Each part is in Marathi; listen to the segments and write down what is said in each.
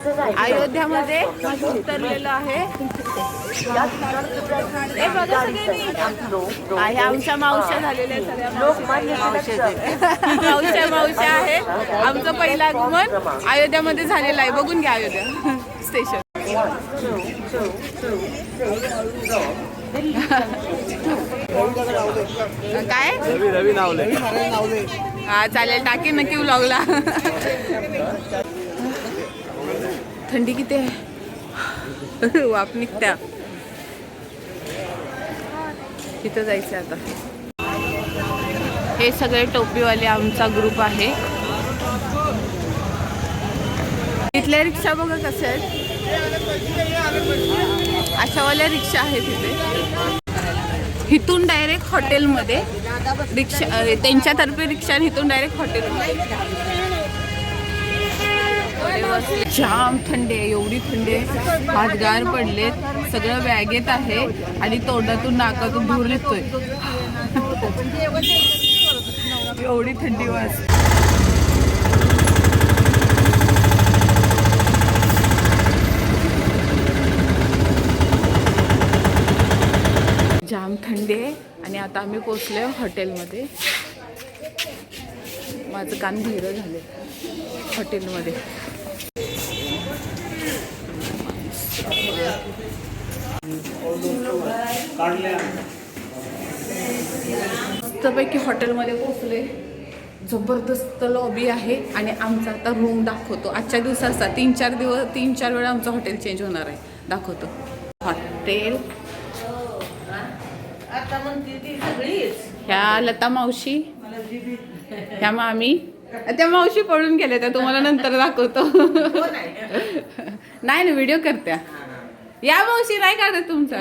अयोध्यामध्ये उतरलेलो आहे. हे बघा सगळ्यांनी, आहे आमच्या मावश्या झालेल्या सगळ्या मावश्या आहे. आमचं पहिलं आगमन अयोध्यामध्ये झालेलं आहे. बघून घ्या अयोध्या स्टेशन. काय रवी नावले. हा चालेल, टाकी नक्की व्लॉगला. थंडी किती आहे, वाफ निघत्या. तिथं जायचं आता. हे सगळे टोपीवाले आमचा ग्रुप आहे. तिथल्या रिक्षा बघा कशा आहेत, अशावाल्या रिक्षा आहेत तिथे. इथून डायरेक्ट हॉटेलमध्ये रिक्षा, त्यांच्यातर्फे रिक्षा, इथून डायरेक्ट हॉटेलमध्ये. जाम थंडी आहे, एवढी थंडी आहे, हात गार पडलेत, सगळं बॅगेत आहे आणि तोंडातून नाकातून धूर निघतोय. एवढी थंडी वाजते. जाम थंडी आहे आणि आता आम्ही पोचलोय हॉटेलमध्ये. माझं कान बहिरं झाले हॉटेलमध्ये. मस्तपैकी हॉटेलमध्ये पोचले. जबरदस्त लॉबी आहे आणि आमचा आता रूम दाखवतो. आजच्या दिवसाचा 3-4 वेळा आमचं हॉटेल चेंज होणार आहे. दाखवतो हॉटेल. ह्या लता मावशी, ह्या मामी, त्या मावशी पळून गेल्या, त्या तुम्हाला नंतर दाखवतो. नाही ना, व्हिडिओ करत्या. या मावशी नाही काढत तुमचा.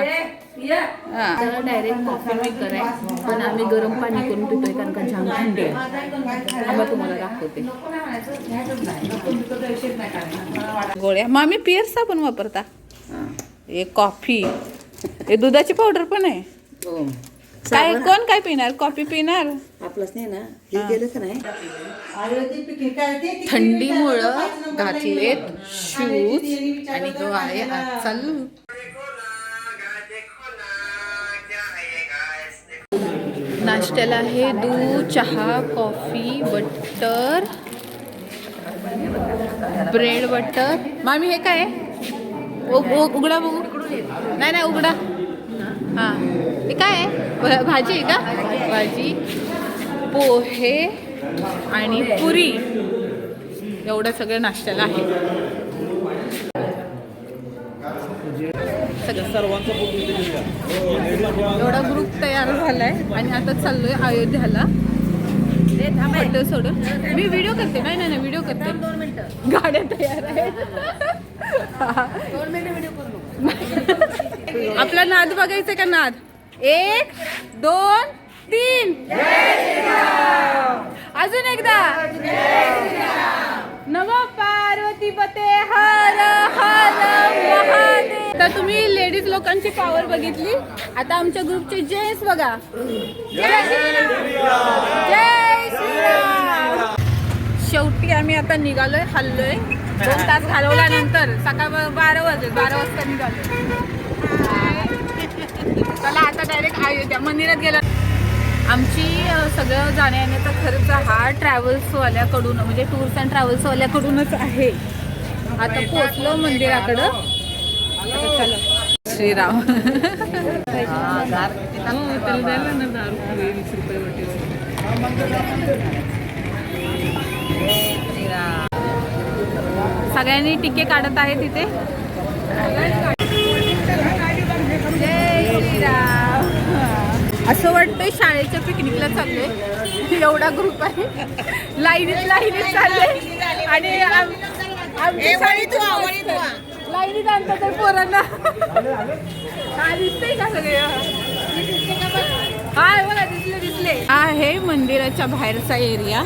डायरेक्ट कॉफी मेकर आहे, पण आम्ही गरम पाणी करून पितोय कारण का जाम थंडी आहे. आम्हाला तुम्हाला दाखवते. गोळ्या मामी पिअर्स पण वापरता. हे कॉफी, हे दुधाची पावडर पण आहे. काय कोण काय पिणार, कॉफी पिणार आपलंच नाही ना, हे केलं का नाही. थंडीमुळं घातलेत शूज आणि तो आहे चालू. नाश्त्याला आहे दूध, चहा, कॉफी, बटर, ब्रेड बटर. मामी हे काय उघडा बघू. नाही उघडा. हां हे काय आहे, भाजी आहे का. भाजी, पोहे आणि पुरी, एवढं सगळं नाश्त्याला आहे. एवढा ग्रुप तयार झालाय आणि आता चाललोय अयोध्याला. हॉटेल सोडून मी व्हिडिओ करते. नाही व्हिडिओ करते. 2 मिनिटं गाड्या तयार आहेत. 2 मिनिटं व्हिडिओ करू. आपला नाद बघायचा का. नाद 1 2 3. अजून एकदा. नमो पार्वती पते हर हर महादेव. तर तुम्ही लेडीज लोकांची पॉवर बघितली. आता आमच्या ग्रुपचे जेंट्स बघा. जय श्रीराम, जय श्रीराम. शेवटी आम्ही आता निघालोय, हल्लोय. 2 तास घालवल्यानंतर सकाळ 12 वाजता निघालोय. चला आता डायरेक्ट अयोध्या मंदिरात गेला. आमची सगळं जाण्या येण्याचा खर्च हा ट्रॅव्हल्सवाल्याकडून, म्हणजे टूर्स अँड ट्रॅव्हल्सवाल्याकडूनच आहे. आता पोचलो मंदिराकडं. चला श्रीराम. सगळ्यांनी टिके काढत आहे तिथे. जय श्रीराम. असं वाटतंय शाळेच्या पिकनिकला चाललोय. एवढा ग्रुप आहे, लाईनीत चालले आणि लाईनीत आणतात तर पोरांना. हा दिसतंय का सगळे. हा बघा दिसले. हा आहे मंदिराच्या बाहेरचा एरिया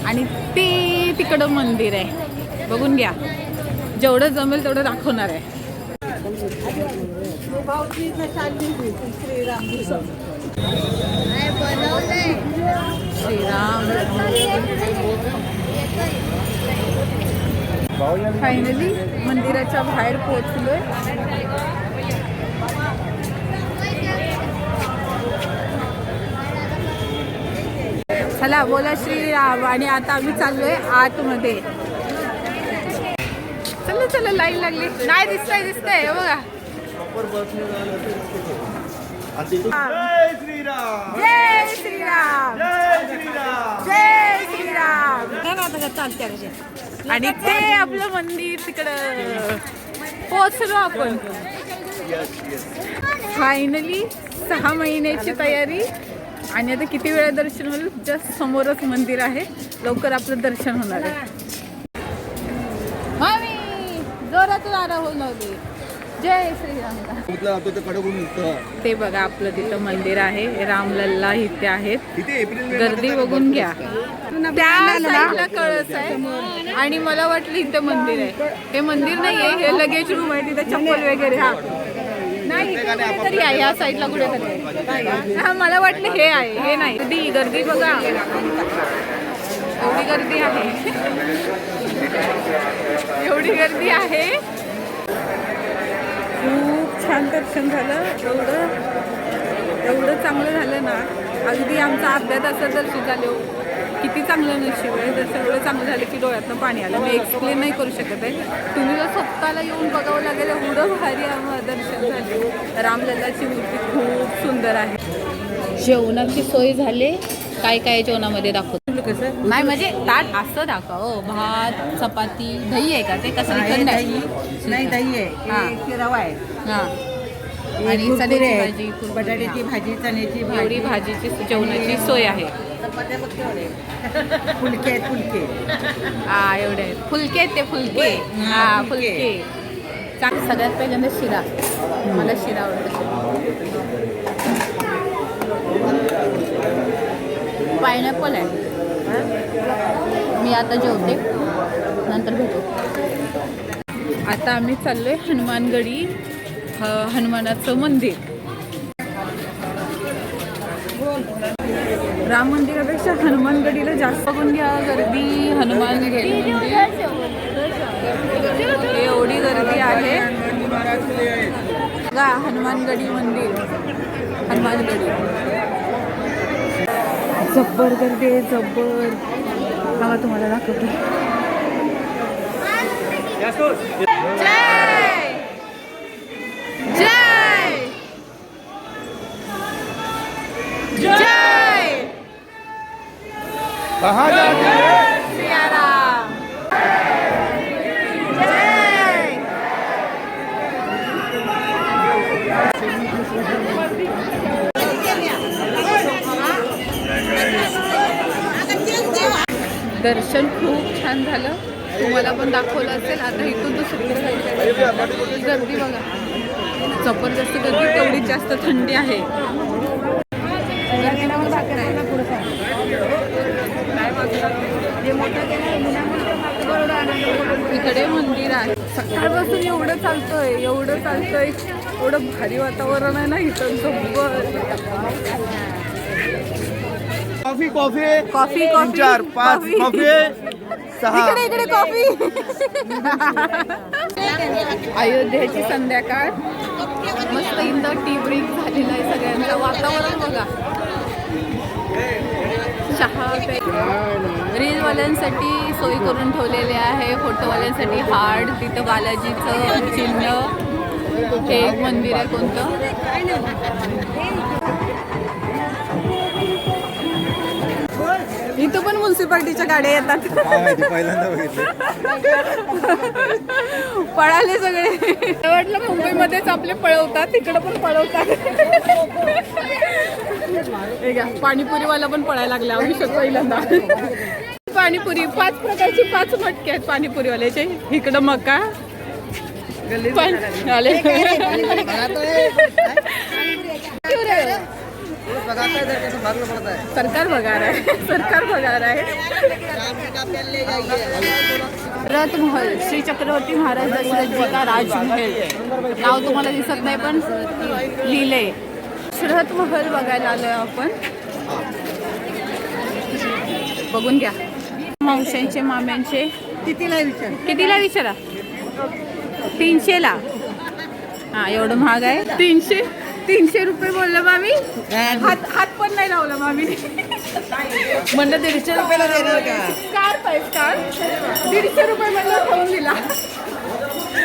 आणि ते तिकडं मंदिर आहे. बघून घ्या, जेवढं जमेल तेवढं दाखवणार आहे. श्रीराम फायनली मंदिराच्या बाहेर पोहोचलोय. चला बोला श्रीराम. आणि आता आम्ही चाललोय आतमध्ये. चला चला लाईन लागली. नाही दिसतंय दिसतंय बघा. जय श्रीराम जय श्रीराम जय श्रीराम जय श्रीराम. आणि ते आपलं मंदिर तिकडं पोहोचलो आपण. फायनली 6 महिन्याची तयारी. आणि आता किती वेळा दर्शन होईल. जस्ट समोरच मंदिर आहे. लवकर आपलं दर्शन होणार आहे. मामी जोरातून आराम नव्हती. जय श्रीराम. ते बघा आपलं तिथं मंदिर आहे. रामलल्ला इथे आहेत. गर्दी बघून घ्या. त्या साईडला कळस आहे. आणि मला वाटलं इथं मंदिर आहे. हे मंदिर नाहीये. हे लगेज रूम आहे. तिथे चप्पल वगैरे. हा नाही कुठेतरी आहे. या साईडला कुठेतरी. हा मला वाटलं हे आहे. हे नाही. गर्दी गर्दी बघा. एवढी गर्दी आहे. एवढी गर्दी आहे. खूप छान दर्शन झालं. एवढं चांगलं झालं ना. अगदी आमचा अर्ध्या तासात दर्शन झालं. किती चांगलं नशीब आहे. दर्शन एवढं चांगलं झालं की डोळ्यातनं पाणी आलं. मी एक्सप्लेन नाही करू शकत आहे. तुम्ही जर स्वतःला येऊन बघावं लागेल. एवढं भारी आम्हाला दर्शन झाले. रामलल्लाची मूर्ती खूप सुंदर आहे. जेवणाची सोय झाली. काय काय जेवणामध्ये दाखवतो कसं नाही म्हणजे ताट असं दाखव. भात चपाती दही आहे का. ते कसं नाही दही आहे रवा आहे. हां आणि चण्याची भाजी बटाट्याची भाजी चण्याची एवढी भाजीची जेवणाची सोय आहे. फुलके आहेत फुलके. हा एवढे आहेत. फुलके आहेत ते फुलके. हा फुलके. सगळ्यात पहिल्यांदा शिरा. मला शिरा आवडतो. पायनॅपल आहे. मी आता जेवते. नंतर भेटू. आता आम्ही चाललोय हनुमानगडी. हनुमानाचं मंदिर. राम मंदिरापेक्षा हनुमानगडीला जास्त बघून घ्या गर्दी. हनुमानगडी मंदिर एवढी गर्दी आहे. बघा हनुमानगडी मंदिर. हनुमानगडी जब्बर गर्दी आहे. जब्बर. बघा तुम्हाला दाखवतो. जय जय जय सियाराम. जय. दर्शन खूप छान झालं. तुम्हाला पण दाखवलं असेल. आता इथून दुसरीकडे जायचं. गर्दी बघा. जबरदस्त गर्दी. तेवढीच जास्त थंडी आहे. इकडे मंदिर आहे. सकाळपासून एवढं चालतोय. एवढं भारी वातावरण आहे ना इथं. जब्बर. Coffee coffee coffee 4-5 coffee 6. इकडे कॉफी. अयोध्येची संध्याकाळ. मस्त इथं टी ब्रेक झालेला आहे सगळ्यांचं. वातावरण बघा. चहा रीलवाल्यांसाठी सोय करून ठेवलेले आहे. फोटोवाल्यांसाठी हार्ड. तिथं बालाजीचं चिन्ह. हे एक मंदिर आहे. कोणतं इथं पण म्युन्सिपाल्टीच्या गाड्या येतात. पहिल्यांदा बघितलं. पळाले सगळे. वाटलं मुंबईमध्येच आपले पळवतात. तिकडं पण पळवतात. पाणीपुरीवाला पण पळायला लागला आयुष्यात पहिल्यांदा. पाणीपुरी 5 प्रकारची 5 मटके आहेत पाणीपुरीवाल्याचे. इकडं मका पण आले. सरकार पगार आहे. सरकार पगार आहे. रथ महल. श्री चक्रवर्ती महाराज दशरथ का राजमहल. नाव तुम्हाला दिसत नाही पण लिहिले. रथ महल बघायला आलोय आपण. बघून घ्या. मावशांचे माम्यांचे कितीला विचार कितीला विचारा 300ला हा एवढं महाग आहे 300 रुपये बोललं मामी हात पण नाही लावला मामी म्हणलं 150 रुपयाला देणार का स्कार्फ आहे स्कार्फ 150 रुपये म्हणलं खाऊन दिला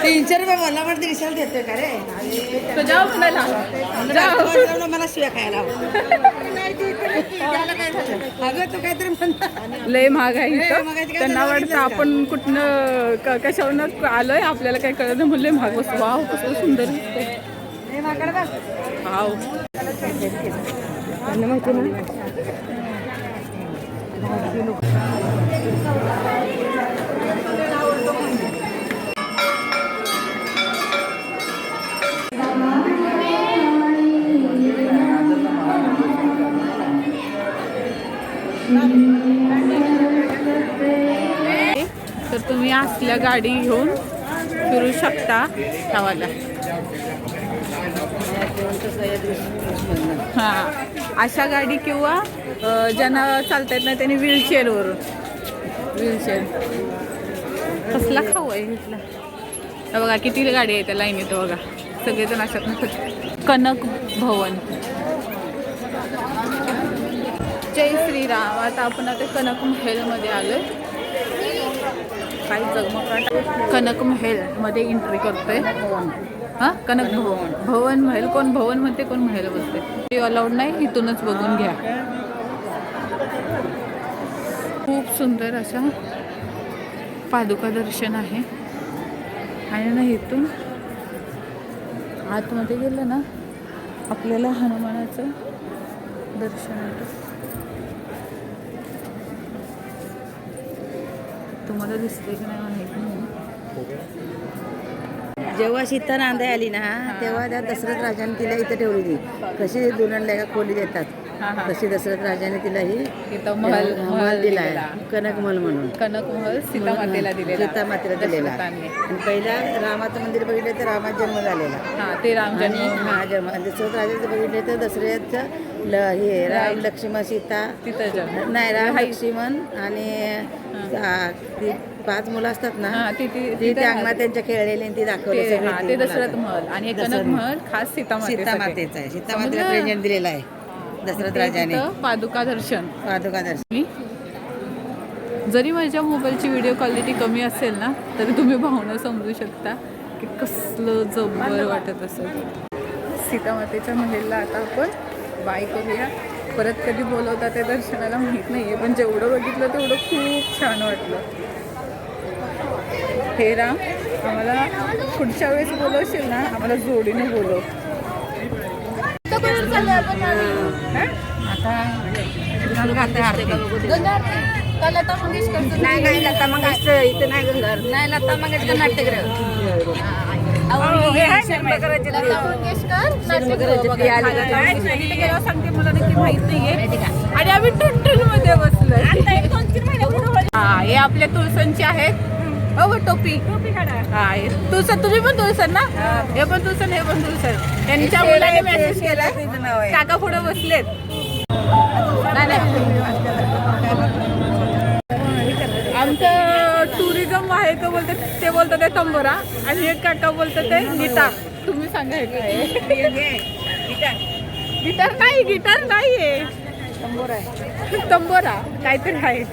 300 रुपये मला पण 150 देतोय का रे तो जाऊ म्हणाला जाऊ. मला शिव्या खायला अगं तू काहीतरी म्हणता लय महाग आहे लय इथं. महाग आहे. त्यांना वाटतं आपण कुठनं कशावरून आलोय आपल्याला काय कळत नाही म्हणलं महाग वस्तू वाव कसं सुंदर दिसतंय. वाव त्यांना माहिती ना तर तुम्ही असल्या गाडी घेऊन फिरू शकता गावाला. हां अशा गाडी किंवा ज्यांना चालता येत नाही त्यांनी व्हीलचेअरवरून कसला खाऊ आहे इथला तर बघा किती गाडी आहे त्या लाईनीत बघा सगळेजण अशात कनक भवन जय श्रीराम. आता आपण आता कनक महलमध्ये आलोय काही जगमगाट कनक महलमध्ये एंट्री करतोय. हां कनक भवन महल कोण भवन म्हणते कोण महल बोलते ते अलाउड नाही इथूनच बघून घ्या. खूप सुंदर अशा पादुका दर्शन आहे आणि ना इथून आतमध्ये गेलं ना आपल्याला हनुमानाचं दर्शन होतं. तुम्हाला दिसते की नाही माहित नाही. जेव्हा सीता नांदाय आली ना तेव्हा त्या दशरथ राजाने तिला इथे ठेवली कशी दुल्हनला खोली देतात तशी दशरथ राजाने तिला ही इथं महल दिला आहे कनक महल म्हणून कनक महल सीतामातेला दिलेला सीतामातेला दिलेला दशरथाने. आणि पहिला रामाचं मंदिर बघितलं तर रामाचा जन्म झालेला हा ते राम आणि जन्म हा जन्म आणि दशरथ राजाचं बघितलं तर दशरथचं हे राम लक्ष्मण सीता तिथं जन्म नाही राम लक्ष्मण आणि ती 5 मुलं असतात ना हा ती ती त्या अंगणात त्यांच्या खेळलेली आणि ती दाखवली ते सगळी हा ती ते मला दशरथ महल आणि हे कनक महल खास सीतामातेसाठी. सीतामातेचा आहे सीतामातेला प्रेझेंट दिलेला आहे दशरथ राजाने तिथं पादुका दर्शन. पादुका दर्शन. जरी माझ्या मोबाईलची व्हिडिओ क्वालिटी कमी असेल ना तरी तुम्ही भावना समजू शकता की कसलं जबर वाटत असेल. सीतामातेच्या महलला आता आपण बाय करूया. परत कधी बोलवता ते दर्शनाला माहीत नाही आहे पण जेवढं बघितलं तेवढं खूप छान वाटलं. हे राम आम्हाला पुढच्या वेळेस बोलवशील ना आम्हाला जोडीने बोलव. लता मंगेशकर नाही लता मंगेशकर इथे नाही घर नाही लता मंगेशकर नाट्यगृह सांगते मला नक्की माहित नाहीये. आणि आम्ही टुनटुन मध्ये बसलोय. हा हे आपल्या तुळसांचे आहेत. हो टोपी हा तुळसर तुम्ही पण तुळसर ना हे पण तुळसर हे पण तुळसर. त्यांच्या मुलाने मेसेज केलाय काका पुढे बसलेत. आमचं टुरिझम आहे का बोलतात ते बोलतात ते तंबोरा आणि एक काका बोलतात ते गिटार. तुम्ही सांगा हे काय गिटार नाहीये तंबोरा काहीतरी आहे.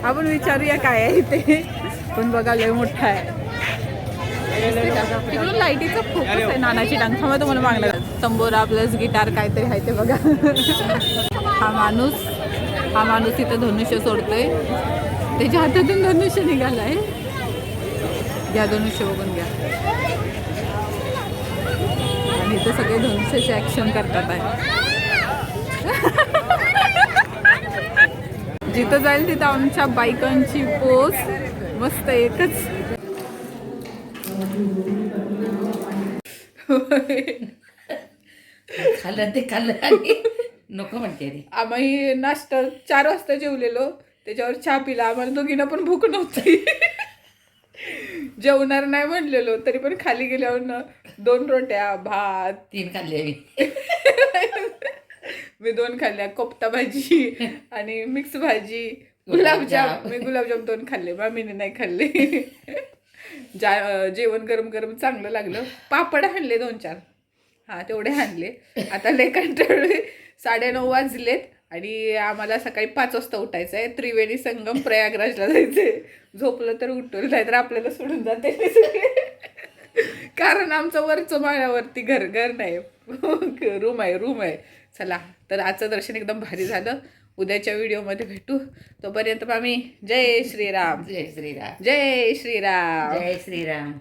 आपण विचारूया काय आहे ते पण बघा लय मोठा आहे. तिकडून लाईटीचा फोकस आहे नानाची डांग थांबा तुम्हाला मागणार. तंबोरा प्लस गिटार काहीतरी आहे ते बघा. हा माणूस इथं धनुष्य सोडतोय. त्याच्या हातातून धनुष्य निघालाय. घ्या धनुष्य बघून घ्या. आणि इथं सगळे धनुष्याचे ऍक्शन करतात आहे. जिथं जाईल तिथं आमच्या बायकांची पोच मस्त एकच. खाल्लं ते खाल्लं आणि नको म्हणते रे. आम्ही नाश्ता 4 वाजता जेवलेलो त्याच्यावर चहा पिला. आम्हाला दोघींना पण भूक नव्हती. जेवणार नाही म्हणलेलो तरी पण खाली गेल्यावर 2 रोट्या भात 3 खाल्ले मी 2 खाल्ल्या. कोफ्ता भाजी आणि मिक्स भाजी गुलाबजाम मी गुलाबजाम 2 खाल्ले, मामीने नाही खाल्ले. जेवण गरम गरम चांगलं लागलं. पापड आणले 2-4, हा तेवढे आणले. आता लय कंटाळले, 9:30 वाजलेत आणि आम्हाला सकाळी 5 वाजता उठायचं आहे. त्रिवेणी संगम प्रयागराजला जायचंय. झोपलं तर उठवलं, नाही तर आपल्याला सोडून जाते कारण आमचं वरचं माळ्यावरती घर नाही, रूम आहे. चला तर आजचं दर्शन एकदम भारी झालं. उद्याच्या व्हिडिओमध्ये भेटू. तोपर्यंत आम्ही जय श्रीराम. जय श्रीराम. जय श्रीराम. जय श्रीराम.